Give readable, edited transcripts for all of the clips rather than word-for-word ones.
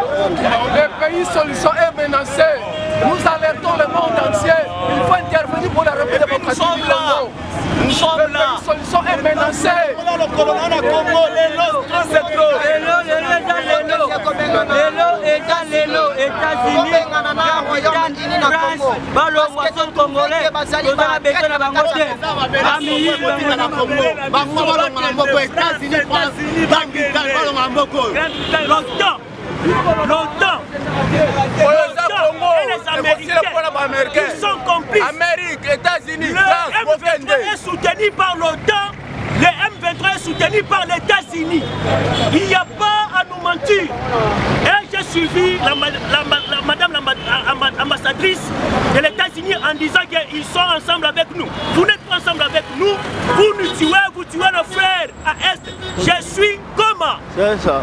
Le pays solution est menacé. Nous alertons le monde entier. Il faut intervenir pour la République démocratique du Congo. Nous sommes là. Le pays solution est menacé. Longtemps. Ils sont complices. Amérique, États-Unis, Le M23 est soutenu par l'OTAN. Le M23 est soutenu par les États-Unis. Il n'y a pas à nous mentir. Et j'ai suivi madame l'ambassadrice de l'États-Unis en disant qu'ils sont ensemble avec nous. Vous n'êtes pas ensemble avec nous. Vous nous tuez, vous tuez nos frères à Est. Je suis comment? C'est ça.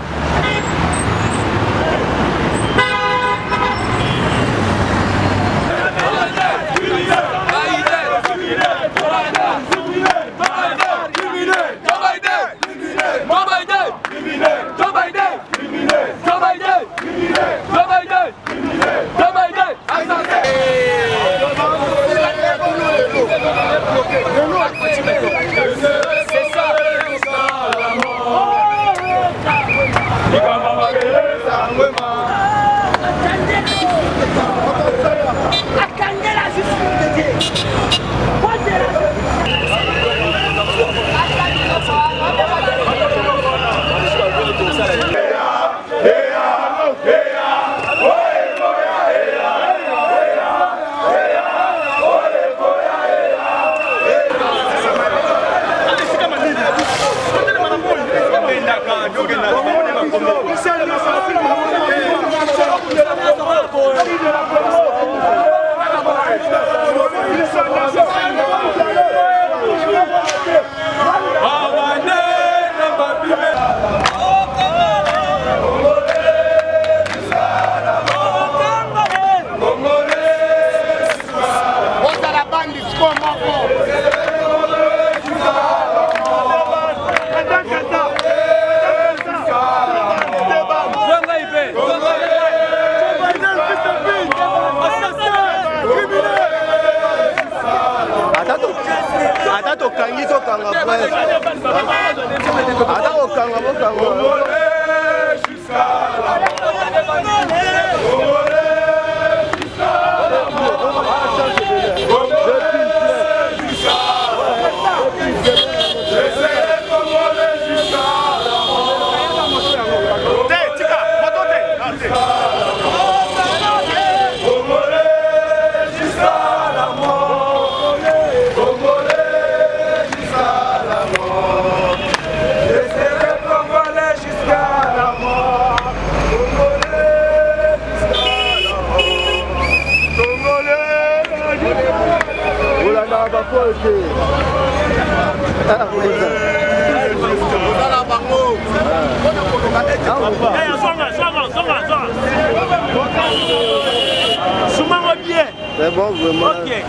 C'est bon, vraiment. Ok.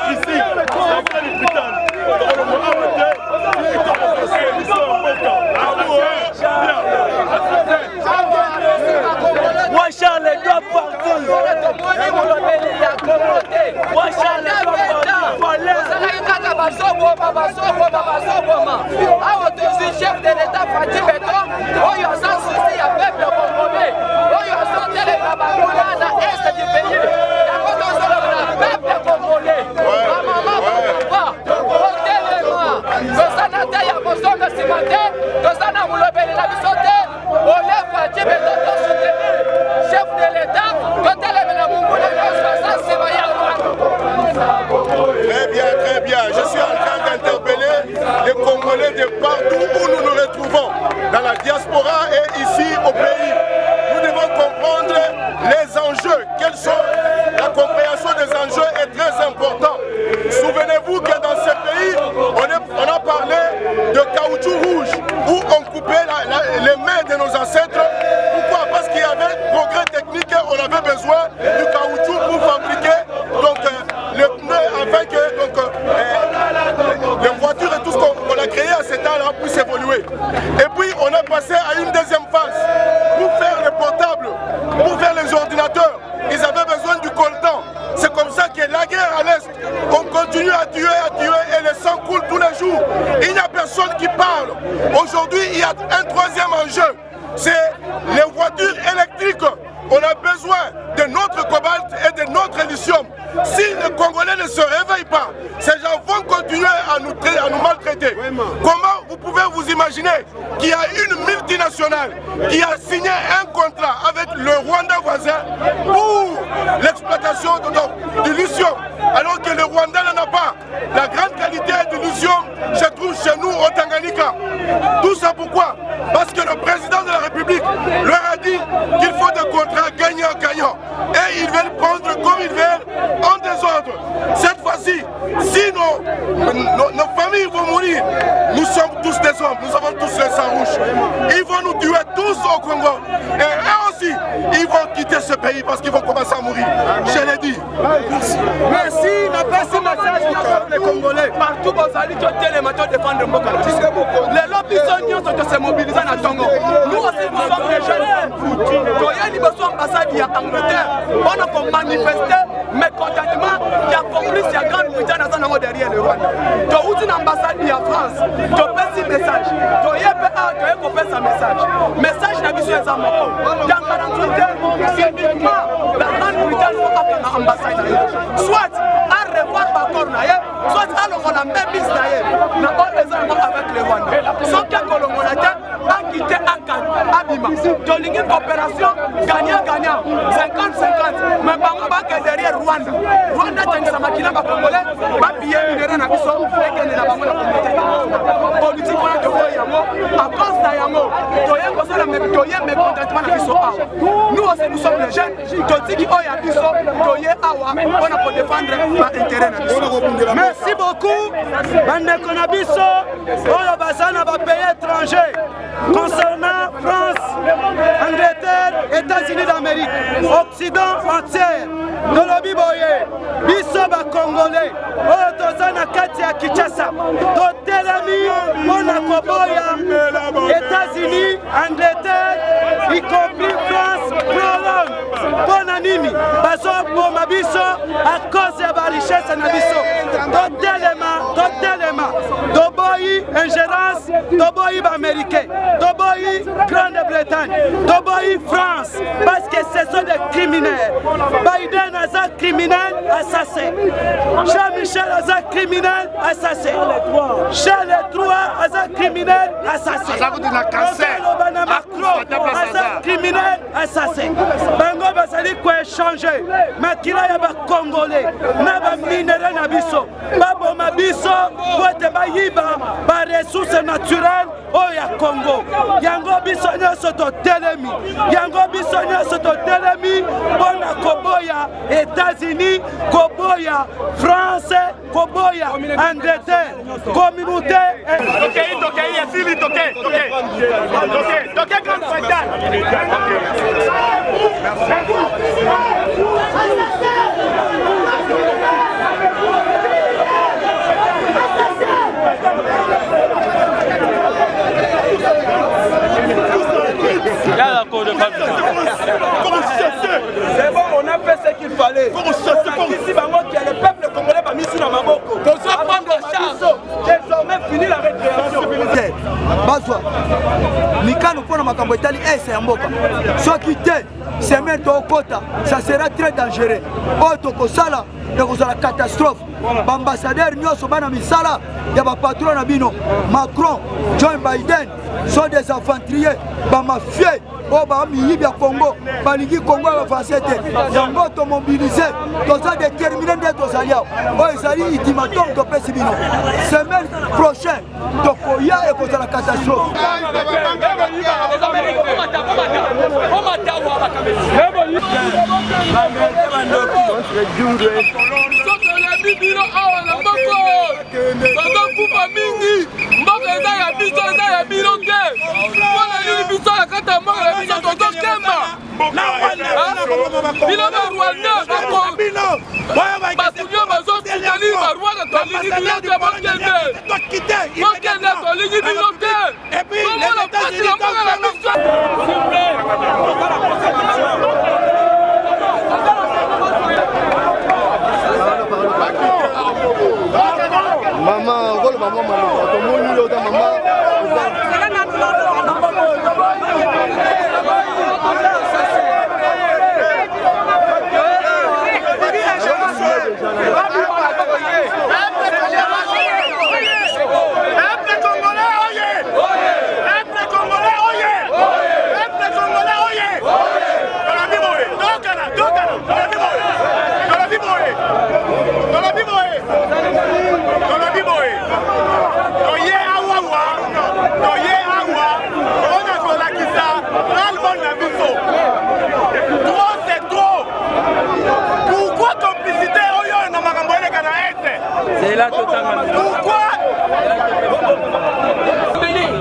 Ici, chef de l'État Fatih Béton, oyo sans souci ya peuple congolais, oyo sans télé babakola na est du pays. Yango tozolo na peuple congolais. Maman papa, otelema. Tosana te ya kozonga simate, tosana mulobeli na biso te. Ole Fatih Béton to soutenir chef de l'État, totelema na mungula na sasa seba ya Très bien. Je suis en train d'interpeller les Congolais de partout où nous nous retrouvons, dans la diaspora et ici au pays. Nous devons comprendre les enjeux. Quels sont la compréhension des enjeux est très important. Souvenez-vous que dans ce pays, on a parlé de caoutchouc rouge, où on coupait les mains de nos ancêtres. Pourquoi? Parce qu'il y avait progrès technique, on avait besoin du caoutchouc pour fabriquer donc, le pneu afin que les voitures et tout ce qu'on a créé à cet âge-là puisse évoluer. Et puis on a passé à une deuxième phase pour faire les portables, pour faire les ordinateurs. Ils avaient besoin du coltan. C'est comme ça que la guerre à l'Est, on continue à tuer et le sang coule tous les jours. Il n'y a personne qui parle. Aujourd'hui, il y a un troisième enjeu, c'est les voitures électriques. On a besoin de notre cobalt et de notre lithium. Si les Congolais ne se réveillent pas, ces gens vont continuer à nous maltraiter. Comment vous pouvez vous imaginer qu'il y a une multinationale qui a signé un contrat avec le Rwanda voisin pour l'exploitation du lithium, alors que le Rwanda n'en a pas. La grande qualité du lithium se trouve chez nous au Tanganyika. Tout ça pourquoi? Parce que le président de la République leur a dit qu'il faut des contrats gagnant-gagnant. Et ils veulent prendre comme ils veulent en désordre. Cette fois-ci, si nos familles vont mourir, nous sommes tous des hommes, nous avons tous les sangs rouges. Ils vont nous tuer tous au Congo. Et eux aussi, ils vont quitter ce pays parce qu'ils vont commencer à mourir. Je l'ai dit. Merci, n'a pas ce message pour les Congolais. Partout où allez, tu as les matins de défendre Mboka. Les lobbies sont se mobilisés à Tongo. Nous aussi, nous sommes des jeunes. Quand il y a une ambassade en Angleterre, on a manifesté mécontentement, il y a complice, il y a Grande-Bretagne derrière le Rwanda. Tu as une ambassade en France, tu as un message. Tu as un message. Message n'a besoin de Zamoko. Dans 48 heures, uniquement, la Grande-Bretagne va pas ambassade. Soit à revoir Bakor Naye, soit à l'on a même mis Naye. N'a pas les Allemands avec les Rwandais. Sans qu'un colombolate a quitté Abima. Tu as une coopération gagnant-gagnant. 50-50. Mais pas que derrière Rwanda. Rwanda tient sa machine à Congolais. Pas bien minéraux na biso. Et que ne la bango la communauté. Politique on a de voyamo. À cause d'ayamo. Toye kosa la même toye mais contentement na biso. Nous aussi nous sommes les jeunes. Toti qui oya biso. Toye awa. On a pour défendre l'intérêt na biso. Merci beaucoup. Bande konabiso. Oyo bazana ba pays étrangers. Concernant France, Angleterre, États-Unis d'Amérique, Occident entier, Dolobi Boye, biso ba Congolais, oyo toza na kati ya Kinshasa, totelemi mona koboya États-Unis, Angleterre, y compris France, Pologne, pona nini, bazo boma biso à cause ya ba richesse na biso, totelema, toboyi ingérence, toboyi ba Américain. Toboyi Grande-Bretagne, Toboyi France, parce que ce sont des criminels. Biden a un criminel assassin. Jean-Michel a un criminel assassin. Charles III a un criminel assassin. Macron a un criminel assassin. Bango basali quoi changer. Makila ya ba Congolais, na ba minéraux na biso, ba boma biso, pote ba yiba, ba ressources naturelles oya Congo. Yango biso nyonso totelemi. Yango biso nyonso totelemi pona koboya États-Unis, koboya France, koboya Angleterre, communauté. Ok, asili toke Grande-Bretagne. C'est bon, on a qu'il fallait. Ici, le peuple congolais va mis ici dans ma boko. Nous allons prendre en charge. Désormais, fini la récréation. Bazwa, Mikano pour ma cambotali, c'est un boka. Soit quitté, c'est même au quota, ça sera très dangereux. Otoko Sala, c'est la catastrophe. L'ambassadeur Nyoso Bana Misala, il y a un patron Nabino, Macron, Joe Biden, sont des infanteriers, mafieux. Oh bah Miyibia Congo, Baligi Congo avancé, Yango to mobilisé, tous ça déterminé d'être aux alliés. Oh ils allaient ultimatum de Pessibino. Semaine prochaine, Tokoya et contre la catastrophe. Maman, rôle maman,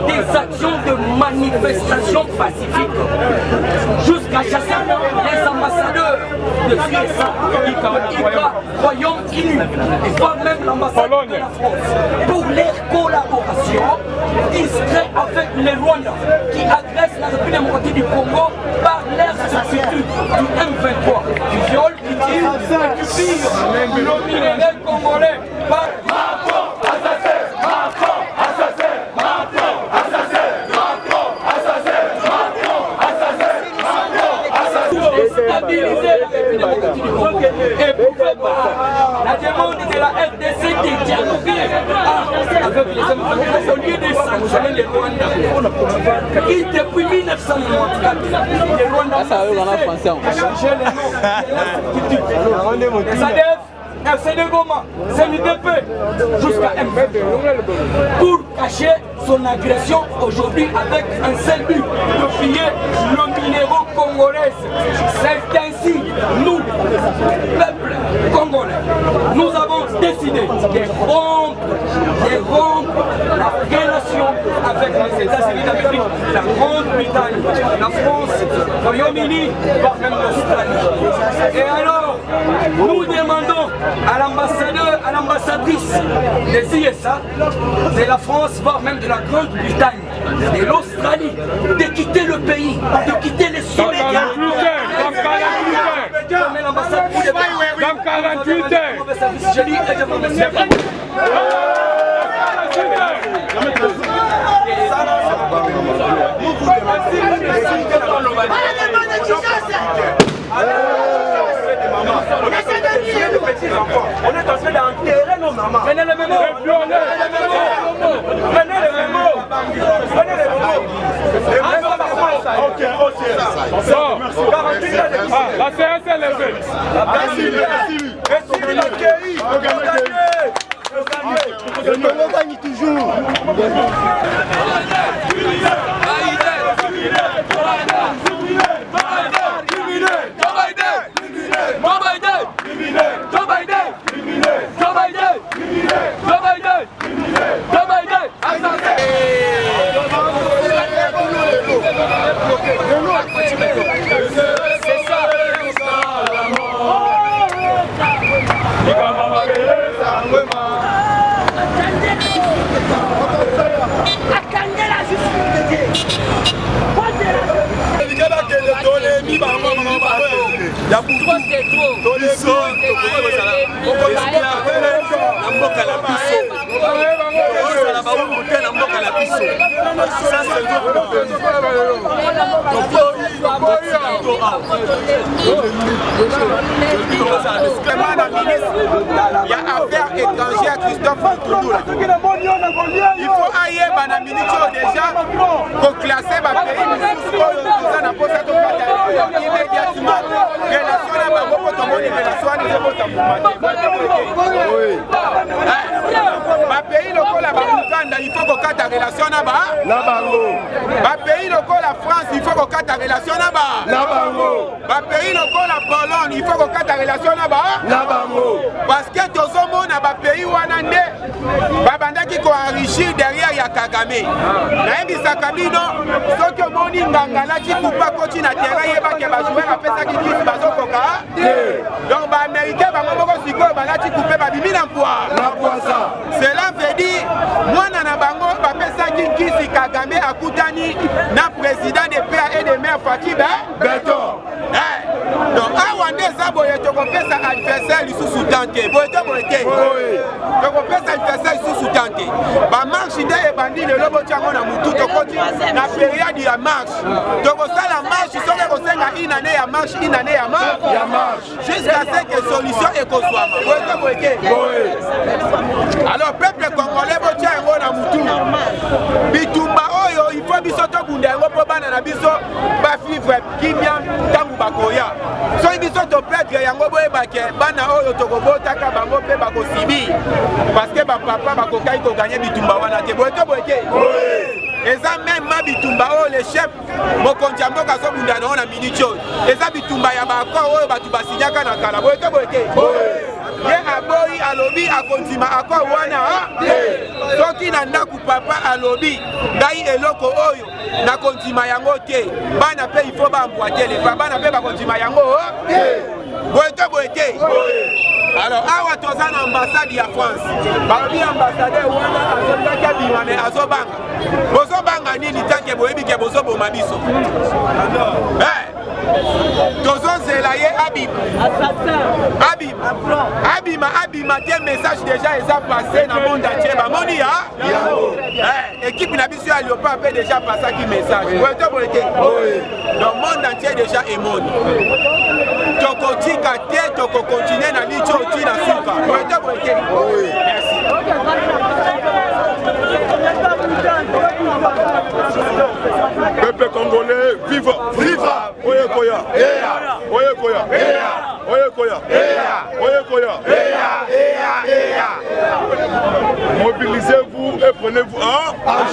des actions de manifestation pacifique jusqu'à chasser les ambassadeurs de CSA, ICA, Royaume-Uni et voire même l'ambassadeur de la France pour leur collaboration discrète avec les Rwandais qui agressent la République démocratique du Congo par leur certitude du M23, du viol, qui tire et du pire, le minerai congolais par Macron, assassin, Macron, assassin, Macron, assassin, Macron, assassin, Macron, assassin, Macron, assassin, déstabiliser la République démocratique du Congo. Et pouvez pas la demande de la RDC de dialoguer avec les M23 au lieu de sanctionner les Rwandais qui depuis 1994 les Rwandais ont changé les noms de l'institut. FC de Goma, CNDP, jusqu'à M23 pour cacher son agression aujourd'hui avec un seul but, de piller le minéraux congolais. C'est ainsi, nous, peuple congolais, nous avons décidé de rompre la relation avec les États-Unis d'Amérique, la Grande-Bretagne, la France, le Royaume-Uni, voire même l'Australie. Et alors, nous demandons à l'ambassadeur, à l'ambassadrice des ISA, de la France, voire même de la Grande-Bretagne, de l'Australie, de quitter le pays, de quitter les Sénégal. Dans 48 heures. Je lis et je vous remercie. On est en train d'enterrer nos mamans. Prenez les mémos. Prenez les mémos. Prenez les mémos. Ok. La séance est levée. Merci l'accueil. Le Congo gagne toujours. Attendez la justice de Dieu. Toi c'est trop. biso na mboka na biso kozala bawumu te na mboka na biso ça c'est il y a affaire étrangère Christophe Mutundula il faut ayeba na ministre déjà pour classer ba pays misusu oyo toza na posa tokata immédiatement relation na bango po tomoni relation wana ezobota bapays lokola bauganda il faut kokata relation na bango bapays lokola France il faut kokata relation na bango bapays lokola Pologne il faut kokata relation na bango parce que tozomona bapays wana nde babandaki koenrichir derrière ya Kagame nayebisaka bino soki omoni nganga laki kupa koti na terrain yebake bajoueur apesaki kisi bazokoka donc baaméricain bango moko sikoyo balati kupe babimi na mpwasa cela veut dire mwana na bango bapesaki kisi Kagame akutani na président de PA et de maire Faki Beton donc awa nde eza boye tokopesa adversaire lisusu tante boye to boye te tokopesa adversaire lisusu tante bamarche nde ebandi lelo botiango na mutu tokoti na période ya marche tokosala marche soki ekosenga inane ya marche inane ya marche jusqu'à ce que solution ekozwama boye to boye te alors peuple congolais botia yango na mutu bitumba oyo il faut biso tobunda yango mpo bana na biso bavivre kimia ntango bakoya soki biso topetre yango boyebake bana oyo tokobotaka bango mpe bakosibi parce que bapapa bakokai koganye bitumba wana te boye to boye te eza même ma bitumba oyo le chef mokonzi ya mboka azobunda nango na minute oyo eza bitumba ya baakor oyo bato basinyaka na kala boye to boye te ye aboyi alobi akondima akor wana soki na ndako papa alobi ngai eloko oyo nakondima yango te bana mpe ifo bambwatele bana mpe bakondima yango boye to boye te alors awa toza na ambassade ya France balobi ambassadeur wana azokaki abima me azobanga bozobanga nini tanke boyebi ke bozoboma biso tozozela ye abima te message déjà eza passé na monde entier bamoni ya équipe na biso ya Léopard mpe déjà passaki message boye to boye te donc monde entier déjà emoni tokotika te tokokontinue na licho oti na suka boye to boye te merci peuple congolais, viva, viva, oye koya, oye koya, oye koya, oye koya, mobilisez-vous et prenez-vous en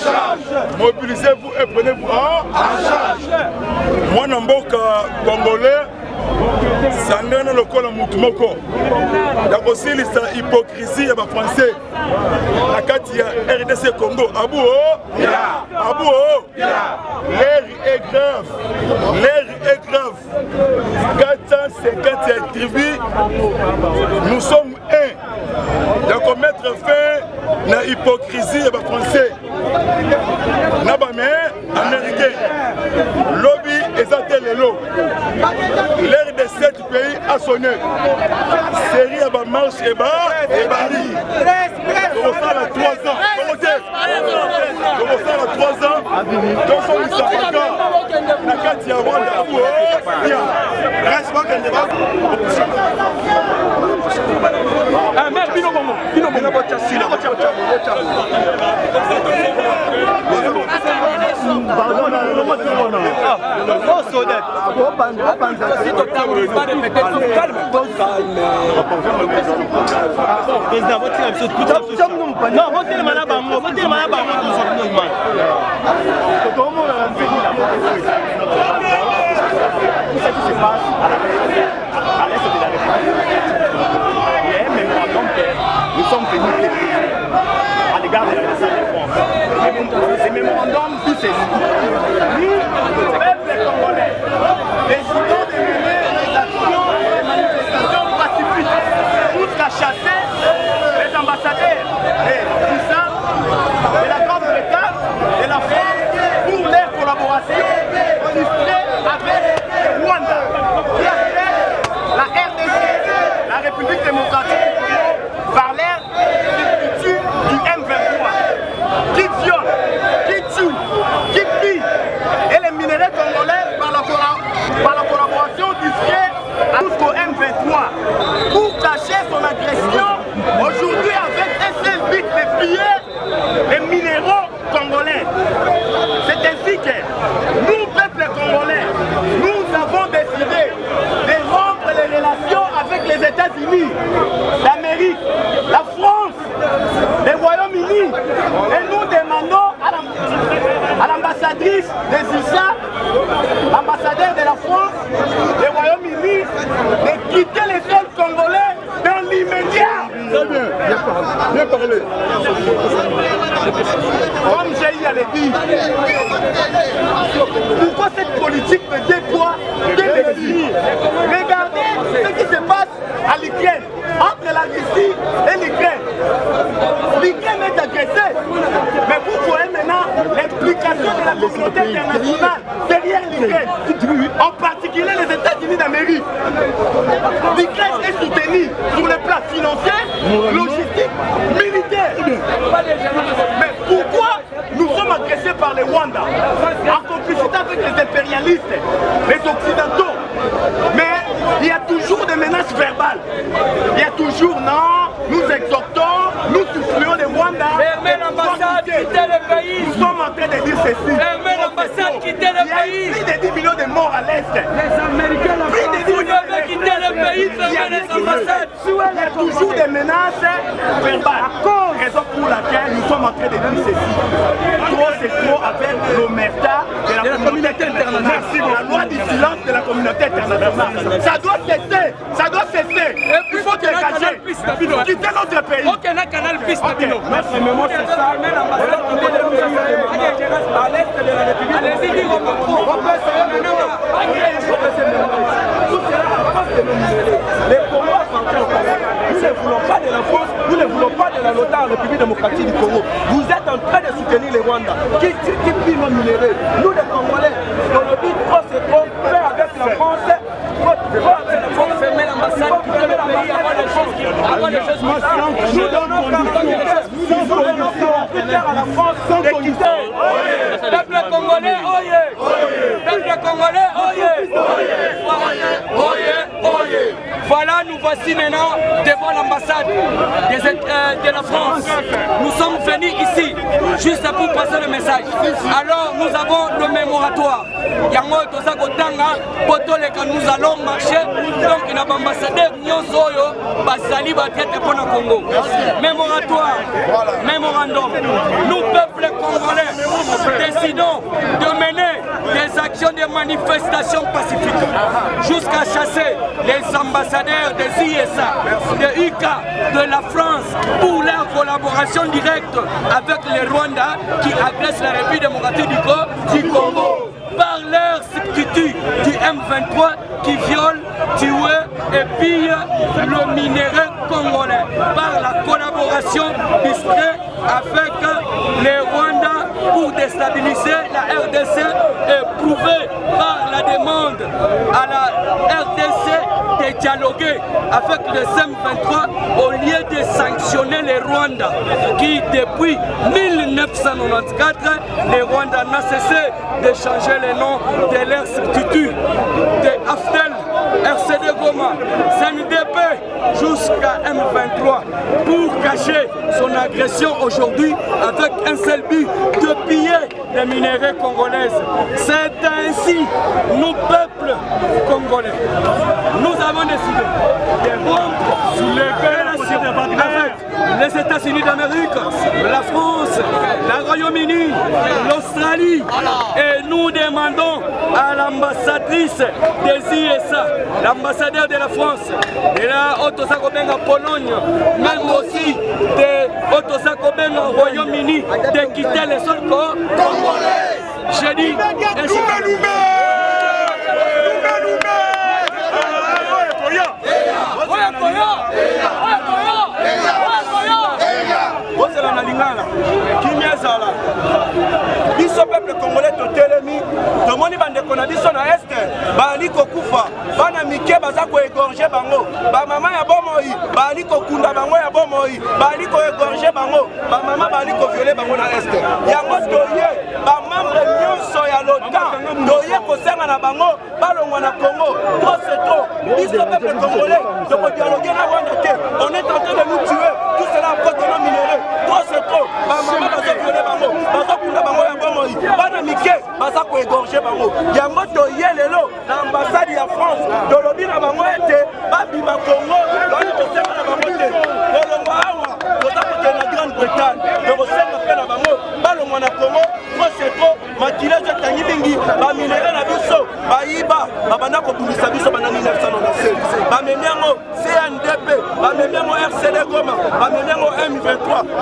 charge. Mobilisez-vous et prenez-vous en charge. Moi, Namboka congolais, sangana lokola mutu moko ya kosilisa hypocrisie ya bafrançais na kati ya RDC Congo. L'air est grave, 450 tribus, nous sommes un. Donc mettre fin na hypocrisie ya bafrançais na bamé américain lobby ezatelelo. L'air de 7 pays a sonné. Série à ma marche et bali. On sort à 3 ans. On sort à 3 ans. Donc on s'en va. La carte y a Rwanda. Reste pas qu'elle débat. Ah merde, Bino Bongo. Bino Bongo. Nous sommes venus à l'égard de la France. Ces mémorandums, tout ceci. Nous, peuple congolais, décidons de mener des actions et des manifestations pacifiques jusqu'à chasser les ambassadeurs et tout ça, de la Grande-Bretagne, de la France, pour leur collaboration illustrée avec Rwanda, qui a fait République démocratique par l'air du M23 qui viole, qui tue, qui pille et les minéraux congolais par la collaboration discrète jusqu'au M23 pour cacher son agression aujourd'hui avec un seul but de piller les minéraux congolais. C'est ainsi que nous, peuple congolais, nous avons décidé de rompre les relations avec les États-Unis d'Amérique, la France, le Royaume-Uni, et nous demandons à l'ambassadrice des USA, l'ambassadeur de la France, le Royaume-Uni, de quitter les sols congolais dans l'immédiat. Très bien, bien parlé. Comme j'ai eu à le dire, pourquoi cette politique de deux poids, deux mesures? Regardez ce qui se passe à l'Ukraine, entre la Russie et l'Ukraine. L'Ukraine est agressée, mais vous voyez maintenant l'implication de la communauté internationale derrière l'Ukraine, en particulier les États-Unis d'Amérique. L'Ukraine est soutenue sur le plan financier, logistique, militaire. Mais pourquoi nous sommes agressés par les Rwandais en complicité avec les impérialistes, les Occidentaux? Mais il y a toujours des menaces verbales. Il y a toujours non, nous exhortons, nous supplions les Rwandais. Fermez l'ambassade, quittez le pays. Nous sommes en train de dire ceci. Fermez l'ambassade, quittez le pays. Il y a plus de 10 millions de morts à l'Est. Les Américains, vous devez quitter le pays, fermez les ambassades. Il y a toujours des menaces verbales. Raison pour laquelle nous sommes en train de dire ceci. Trop c'est trop avec l'omerta de la communauté internationale. La loi du silence de la communauté internationale. Ça doit cesser. Ça doit cesser. Il faut dégager. Quitter notre pays. Ok, la canal piste. Merci. À l'est de la République. Allez-y, dire au micro. Les Congos appartiennent au Congo. Nous ne voulons pas de la France, nous ne voulons pas de la l'OTAN, République démocratique du Congo. Vous êtes en train de soutenir les Rwandais qui pillent nos minéraux. Nous les Congolais, on le dit trop c'est trop, faire avec la France. Fermez l'ambassade, quittez le pays avant les choses nous donnons à la France sans condition. Peuple congolais, oyez! Peuple congolais, oyez! Voilà, nous voici maintenant devant l'ambassade de la France. Nous sommes venus ici juste pour passer le message. Alors nous avons le mémoratoire. Nous allons marcher. Donc il y a un ambassadeur Basali Batrete pour le Congo. Mémoratoire, mémorandum. Nous, peuple congolais, décidons de mener des actions de manifestation pacifiques jusqu'à chasser les ambassadeurs des ISA, de UK, de la France pour leur collaboration directe avec les Rwandais qui agressent la République démocratique du Congo par leur substitut du M23 qui viole, tue et pille le minerai congolais par la collaboration discrète avec les Rwandais pour déstabiliser la RDC et prouver par la demande à la RDC de dialoguer avec le M23 au lieu de sanctionner les Rwandais qui depuis 1994 les Rwandais n'ont cessé de changer le nom de leur substitut de AFDEL, RCD Goma, CNDP jusqu'à M23 pour cacher son agression aujourd'hui avec un seul but de piller les minéraux congolaises. C'est ainsi, nous, peuple congolais, nous avons décidé de rompre les relations avec les États-Unis d'Amérique, la France, le Royaume-Uni, l'Australie, et nous demandons à l'ambassadrice des ISA, l'ambassadeur de la France, de la Otosakobenga Pologne, même aussi de Otosakobenga Royaume-Uni, de quitter les sols congolais. J'ai dit, biso peuple congolais totelemi tomoni bandeko na biso na este bali kokufa bana mike baza koégorge bango bamama ya bomoi bali kokunda bango ya bomoi bali koégorge bango bamama bali koviole bango na este yango toye bamembre nyonso ya l'OTAN toye kosenga na bango balongwa na Congo trop c'est trop biso peuple congolais tokodialogue na Rwanda te on est en train de nous tuer tout cela à cause de nos minéraux trop c'est trop bamama bazoviole bango bazokunda bango ya bomoi bana mike baza koégorge bango yango toye lelo na ambassade ya France tolobi na bango ete babima Congo bali kosenga na bango te kolongwa awa toza kokende na Grande-Bretagne tokosenga mpe na bango balongwa na Congo trop c'est trop makilage etangi mingi baminere na biso bayiba babanda kobundisa biso bana 1997 bamemi yango CNDP bamemi yango RCD Goma bamemi yango M23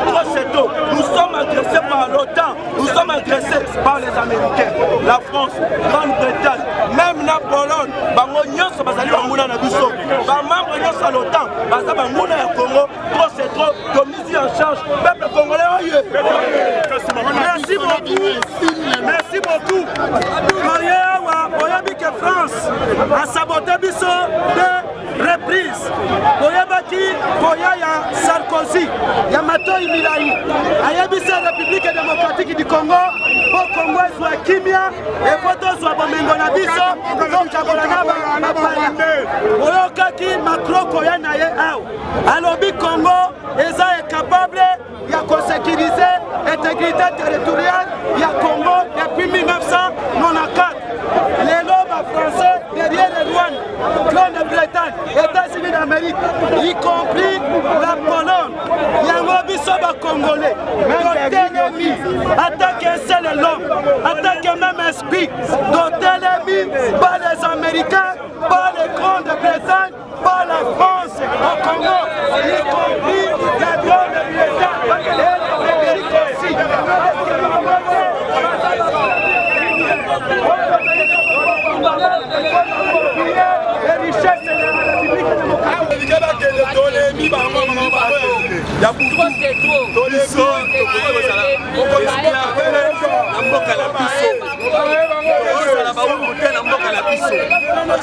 trop c'est tôt nous sommes agressés par l'OTAN nous sommes agressés par les Américains la France Grande-Bretagne même na Pologne bango nyonso bazali banguna na biso bamembre nyonso ya l'OTAN baza banguna ya Congo trop c'est trop tomisi en charge peuple congolais oye. Merci beaucoup. Merci beaucoup. Oyebi que France a saboté biso de reprise. Oyebaki koya ya Sarkozy ya Matoi Milai. Ayebi se République démocratique du Congo pour Congo soit kimia et photo soit bomengo na biso donc kabola na bala. Oyokaki Macron koya na ye aw. Alobi Congo eza capable ya kosécuriser intégrité territoriale ya Congo depuis 1994. Les lobes français derrière les Rwanda, Grande-Bretagne, États-Unis d'Amérique, y compris la Pologne. Yango biso ba Congolais, Dotelemi, attaque un seul homme, attaque même esprit, Dotelemi par les Américains, par les Grande-Bretagne, par la France au Congo, y compris la Grande-Bretagne et l'Amérique aussi. Les richesses de la République démocratique.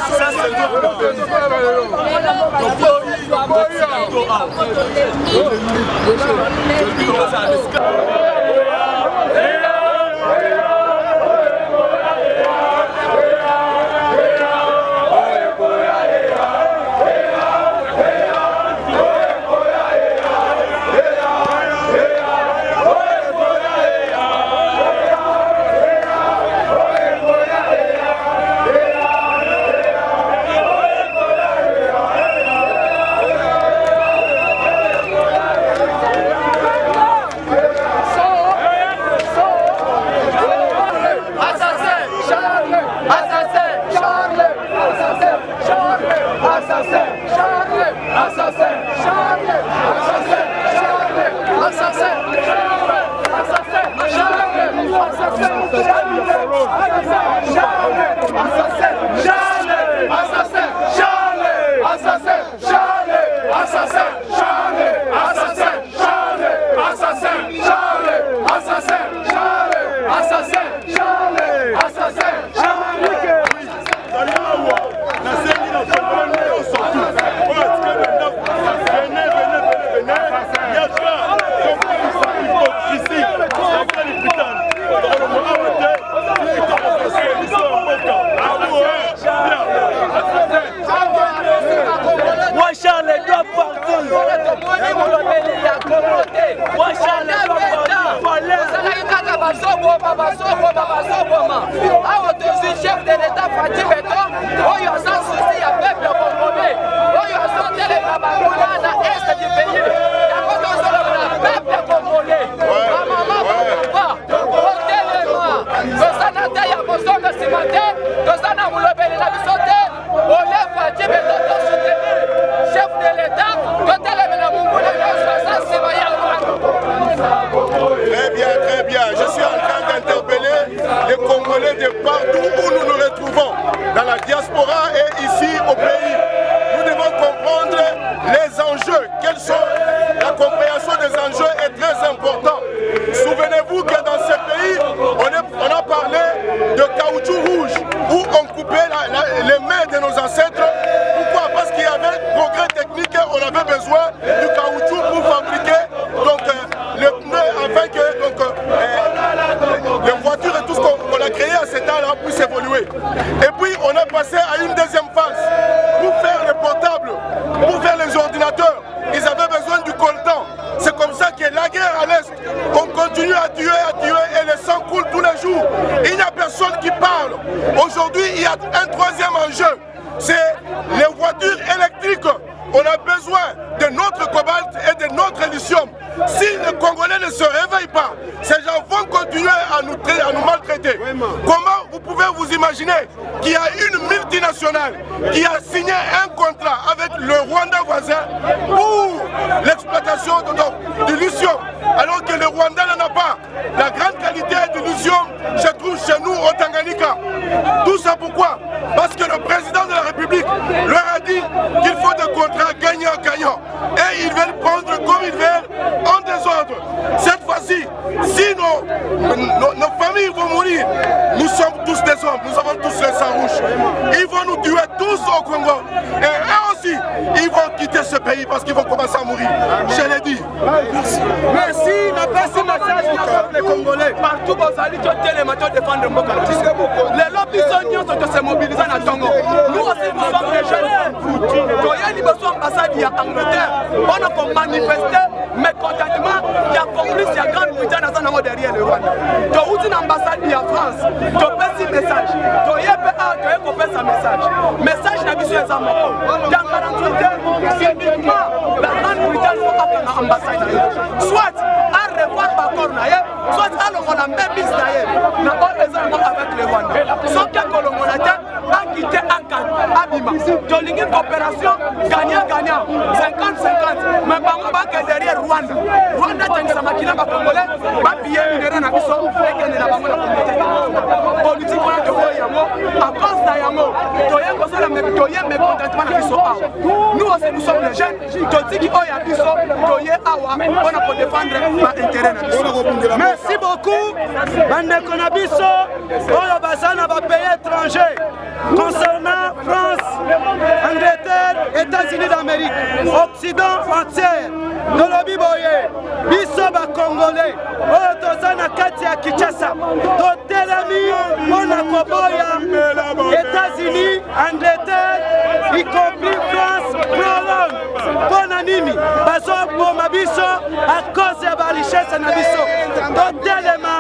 Chef de l'État Fatih Beton, oyo sans souci à peuple congolais, oyo sans télé babangona na est du pays. Yango tozolo na peuple congolais. Maman papa, otelema, tozana te ya bozonga simate, tozana mulobeli na bisote, ole Fatih Beton to soutenir chef de l'État, totelema na mungula nyonso sans sibaya. Très bien, je suis en train d'interpeller les Congolais de partout où nous nous retrouvons. avait besoin du caoutchouc pour fabriquer donc, le pneu afin que donc, les voitures et tout ce qu'on a créé à cet âge-là puisse évoluer. Et puis on a passé à une deuxième phase pour faire les portables, pour faire les ordinateurs. Ils avaient besoin du coltan. C'est comme ça que la guerre à l'Est, on continue à tuer et le sang coule tous les jours. Il n'y a personne qui parle. Aujourd'hui, il y a un troisième enjeu, c'est les voitures électriques. On a besoin de notre cobalt et de notre lithium. Si les Congolais ne se réveillent pas, ces gens vont continuer à nous maltraiter. Comment vous pouvez vous imaginer qu'il y a une multinationale qui a signé un contrat avec le Rwanda voisin pour l'exploitation du lithium, alors que le Rwanda n'en a pas. La grande qualité du lithium se trouve chez nous au Tanganyika. Tout ça pourquoi? Parce que le président de la République leur a dit qu'il faut des contrats gagnant-gagnant. Et ils veulent prendre comme ils veulent en désordre. Cette fois-ci, si nos familles vont mourir, nous sommes tous des hommes, nous avons tous les sangs rouges. Ils vont nous tuer tous au Congo. Et eux aussi, ils vont quitter ce pays parce qu'ils vont commencer à mourir. Je l'ai dit. Merci. Merci. Merci. Message les Congolais. Partout, vous allez les matins défendre Mboka. Les lobbies sont se mobilisés à Tongo. Nous aussi, nous sommes des jeunes. Quand il y a une ambassade en Angleterre, on a manifesté mécontentement. Il y a complice, il y a Grande-Bretagne derrière le Rwanda. Donc, où est l'ambassade en France? Tu peux un message. Tu peux un message. Message n'a pas besoin de ça. Dans 48 heures, uniquement, la Grande-Bretagne va faire l'ambassade. Soit à revoir Bakor Naye, soit à l'on même bis Naye. N'a pas besoin avec le Rwanda. Sauf que Colombolata a quitté Abima. Tu as une coopération gagnant-gagnant. 50-50. Mais pas que derrière Rwanda. Rwanda, tu as un maquina congolais, pas billet minéraux na biso, et que ne la bango la communauté. Politique on a de Yango, à cause d'Yango, Toyen Kosala Toyen mécontentement na biso awa. Nous aussi nous sommes les jeunes, Totiki Oya biso, Toyen awa, on a pour défendre l'intérêt na biso. Merci beaucoup. Bande Konabiso, Oyo Bazana va pays étranger. Concernant France, Angleterre, États-Unis d'Amérique, Occident entier, Dolobi Boye, Biso ba Congolais, Oyo Tozana Katia Kinshasa, Totelami, Monaco Boya, États-Unis, Angleterre, y compris France, Prolongue, Bonanini, Bazo Boma Biso, à cause de la richesse na Biso, Totelema,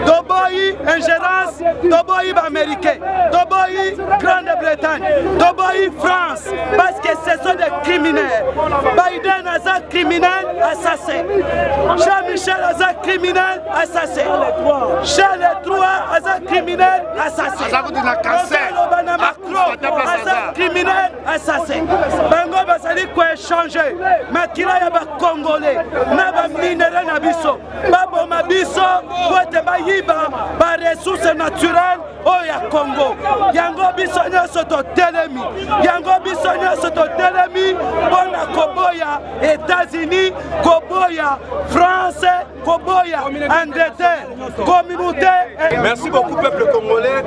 Doboyi, ingérence, Doboyi américain. Toboyi, Grande-Bretagne, Toboyi, France, parce que ce sont des criminels. Biden a un criminel assassin. Jean-Michel a un criminel assassin. Charles III a un criminel assassin. Macron a un criminel assassin. Bango Basali quoi changer. Makila ya ba Congolais, na ba minéraux na biso, ba boma biso, bote ba yiba, ba ressources naturelles, oya Congo. Yango biso nyonso totelemi. Yango biso nyonso totelemi mpona koboya États-Unis, koboya France, koboya Angleterre, communauté. Merci beaucoup peuple congolais.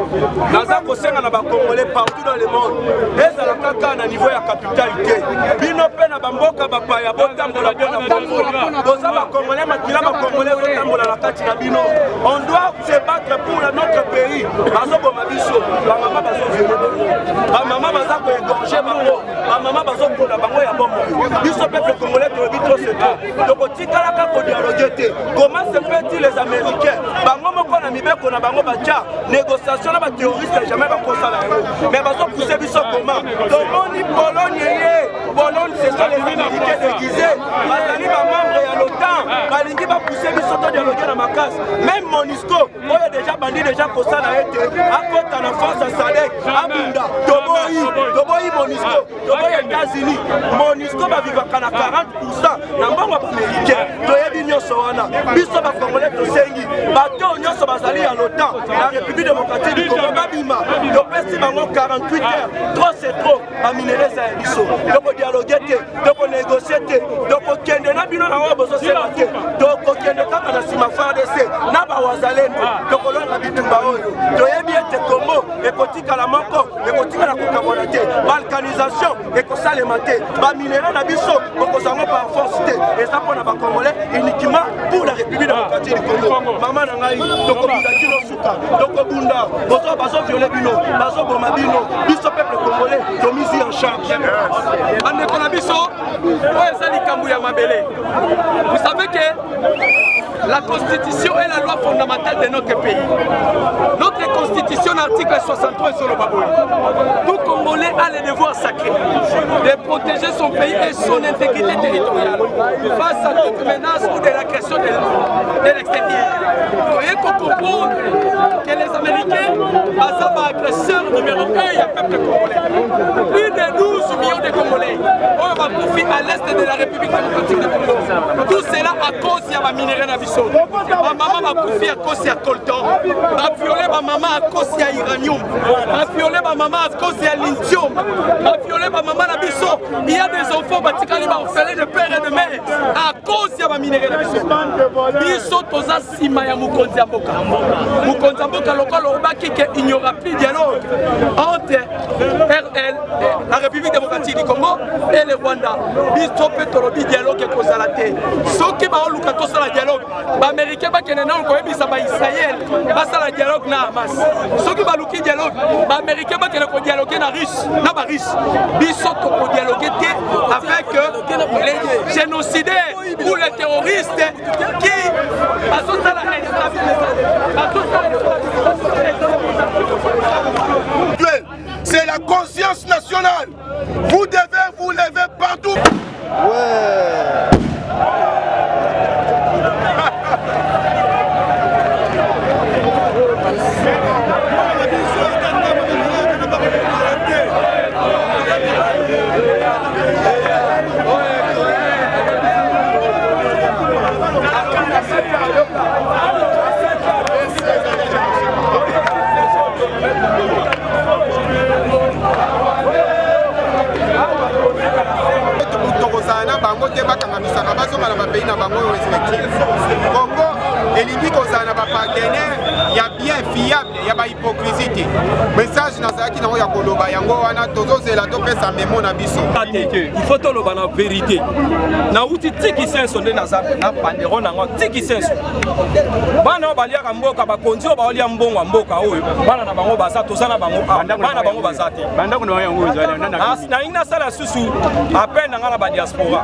Naza kosenga na ba Congolais partout dans le monde. Ezala kaka na niveau ya capitalité. Bino pe na bamboka bapaya botambola bona bongo. Boza ba Congolais makila ba Congolais botambola na kati na bino. On doit se battre pour notre pays. Bazo biso, ba mama bazo violer bango. Ba mama baza ko égorger bango. Ba mama bazo kona bango ya bombo. Biso peuple congolais to bitro c'est tout. Donc tikala ka ko dialoguer te. Comment se fait-il les Américains? Bango moko na mibeko na bango bacha négociation na ba terroristes jamais ba kosala yango. Mais bazo pousser biso comment? Tomoni Pologne c'est ça les Américains déguisés. Bazali ba membre ya l'OTAN. Balingi ba pousser biso to dialoguer na makasi. Même Monisco, oyo déjà bandi déjà kosala été. Kota na France à Sadek, Abunda, Toboyi Monisco, Toboyi États-Unis, Monisco va vivre à 40%, na mbongo américain, toyebi nyonso wana, biso ba Congolais tosengi, bato nyonso bazali à l'OTAN, la République démocratique du Congo babima, topesi bango 48 heures, trop c'est trop, ba minéraux za biso, toko dialoguer te, toko négocier te, toko kende na bino na wa bozo sema te, toko kende kaka na sima FARDC, na ba wazalendo, toko lona bitumba oyo, toyebi ete Congo, et Kotika la Moko, et Kotika la Kokabonate, organisation et que ça les maté. Ba minéraux na biso pour ça par force et ça pour na ba congolais uniquement pour la République démocratique du Congo. Maman nangai donc bunda kilo suka donc bunda bozo bazo violer bino bazo boma bino biso peuple congolais to mis en charge. Ande kona biso oyo eza likambo ya mabele. Vous savez que la constitution est la loi fondamentale de notre pays. Notre constitution, l'article 63 sur le Baboui. Tout Congolais a le devoir sacré de protéger son pays et son intégrité territoriale face à toute menace ou de l'agression de l'extérieur. Il faut comprendre que les Américains, sont agresseurs numéro 1 du peuple congolais. Plus de 12 millions de Congolais ont profité à l'est de la République démocratique du Congo. Tout cela à cause de la minerai Nabiso. Ma maman m'a confié à cause de coltan. Ma violé ma maman à cause de l'uranium. Ma violé ma maman à cause de lithium. Ma violé ma maman Nabiso. Il y a des enfants qui sont orphelins de père et de mère à cause de la minerai Nabiso. Biso toza sima ya Mukonzi Mboka. Mukonzi Mboka local Obaki qu'il n'y aura plus de dialogue entre RL, la République démocratique du Congo et le Rwanda. Biso peut tolobi dialogue et cause à la tête. Ceux qui vont luka to sala dialogue, les Américains ba kene na ko ebisa ba Israël, ba sala dialogue na Hamas. Ceux qui ba luki dialogue, les Américains ba kene ko dialoguer na Russe, na ba Russe. Biso to ko dialoguer avec les génocidaires ou les terroristes qui c'est la conscience nationale. Vous devez vous lever partout. Ouais. Congo elingi kozala ba partenaire ya bien fiable ya ba hypocrisie. Message nazalaki nango ya koloba yango wana tozozela topesa memo na biso. Il faut toloba na vérité. Na uti tiki senso nde naza na bandero nango tiki senso. Bana baliaka mboka bakonzi o baolia mbongo mboka oyo. Bana na bango baza tozana bango bana bango bazate. Banda kuna yango ezala na ina sala susu appel na ngala ba diaspora.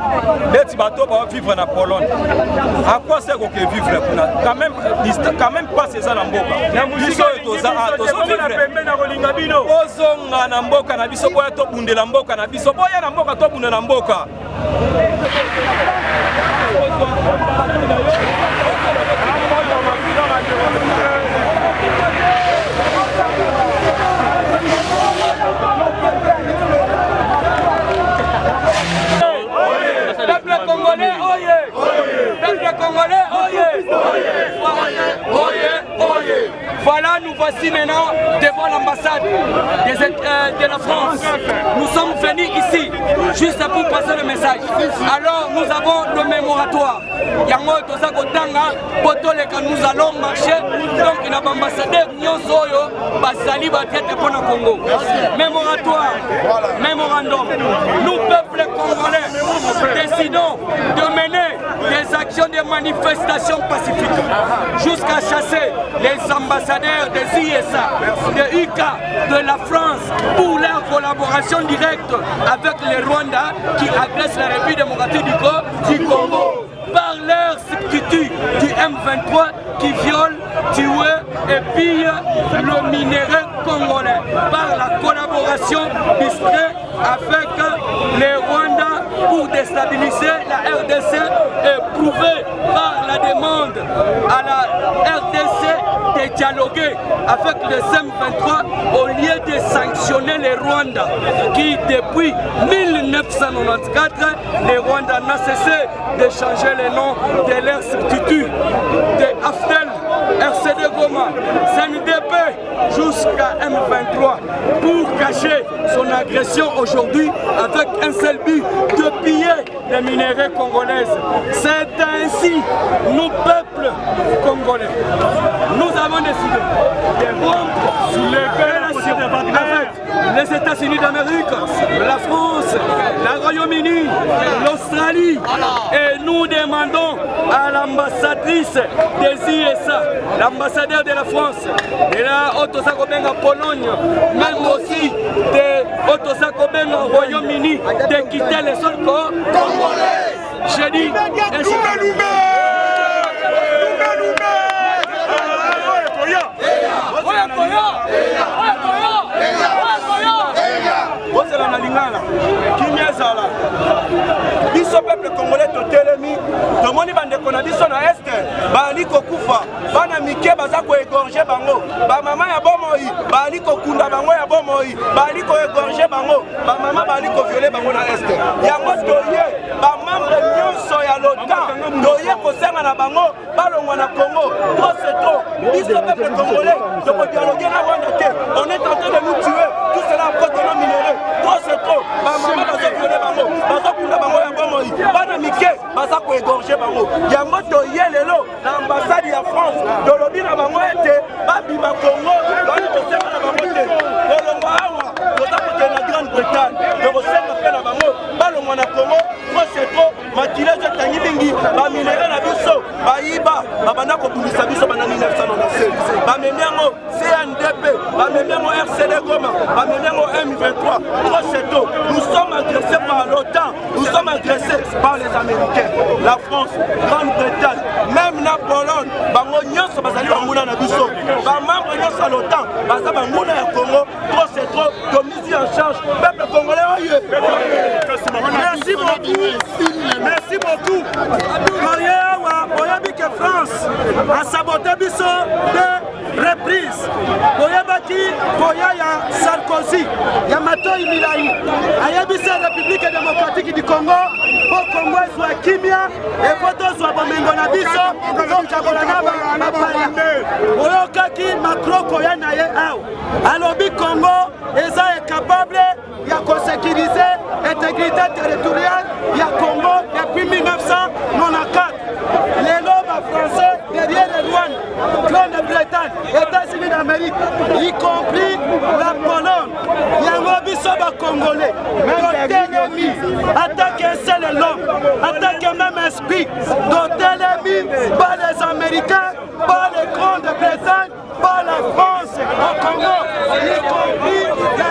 Leti bato ba vivre na Pologne. À quoi sert qu'on vivre quand même pas ces ans en mboka. Biso toza vivre. Ozonga na mboka na biso boya to bundela mboka na biso boya na mboka to bundela mboka. Peuple congolais, oyez! Peuple congolais, oyez! Voilà, nous voici maintenant devant l'ambassade de la France. Nous sommes venus ici juste pour passer le message. Alors nous avons le mémoratoire. Yango toza kotanga potoleka nous allons marcher. Donc il y a l'ambassadeur Nyozoyo Basali Batete pour le Congo. Mémoratoire, mémorandum. Nous peuple congolais décidons de mener des actions de manifestation pacifiques jusqu'à chasser les ambassadeurs des ISA, de UK, de la France pour leur collaboration directe avec les Rwandais qui agressent la République démocratique du Congo par leur substitut du M23 qui viole, tue et pille le minerai congolais par la collaboration discrète avec les Rwandais pour déstabiliser la RDC et prouver par la demande à la RDC de dialoguer avec le M23 au lieu de sanctionner les Rwandais qui depuis 1994 les Rwandais n'ont cessé de changer le nom de leur substitut de Aftel, RCD Goma, CNDP jusqu'à M23 pour cacher son agression aujourd'hui avec un seul but de piller les minerais congolaises. C'est ainsi, nous peuples congolais, nous avons décidé de rompre les négociations avec les États-Unis d'Amérique, la France, le Royaume-Uni, l'Australie. Et nous demandons à l'ambassadrice des ISA, l'ambassadeur de la France, et là, Otosakobenga Pologne, même aussi de Otosakobenga Royaume-Uni, de quitter les sols congolais. J'ai dit, ozela na lingala kimia ezala biso peuple congolais totelemi tomoni bandeko na biso na este bali kokufa bana mike baza koégorge bango bamama ya bomoi bali kokunda bango ya bomoi bali koégorge bango bamama bali koviole bango na este yango toye bamambre nyonso ya l'OTAN toye kosenga na bango balongwa na Congo trop c'est trop biso peuple congolais tokodialoguer na Rwanda te on est en train de nous tuer tout cela à cause de nos minéraux trop c'est trop bamama bazoviole bango bazokunda bango ya bomoi bana mike baza koégorge bango yango toye lelo na ambassade ya France tolobi na bango ete babima Congo bali kosenga na bango te kolongwa awa toza kokende na Grande-Bretagne tokosenga mpe na bango balongwa na Congo trop c'est trop makila ezotangi mingi baminere na biso bayiba babanda kobundisa biso bana 1997 bamemi yango CNDP bamemi yango RCD Goma bamemi yango M23 trop c'est tôt nous sommes agressés par l'OTAN nous sommes agressés par les Américains la France, Grande-Bretagne même na Pologne bango nyonso bazali banguna na biso bamembre nyonso ya l'OTAN baza banguna ya Congo trop c'est trop tomisi en charge peuple congolais oye. Merci beaucoup. Merci beaucoup. Oyebi que France a saboté biso de reprise. Oyebaki koya ya Sarkozy, ya Matoi Milai. Ayebi se République démocratique du Congo, po Congo ezwa kimia, et poto zwa bomengo na biso, tokabola na bapaya. Oyokaki Macron koya na ye aw. Alobi Congo eza incapable ya kosécuriser intégrité territoriale ya Congo depuis 1994. Les lobes français derrière le Rwanda, Grande-Bretagne, États-Unis d'Amérique, y compris la Pologne. Yango biso ba Congolais, Totelemi, attaque un seul homme, attaque même esprit, Totelemi par les Américains, par les Grande-Bretagne, par la France au Congo, y compris la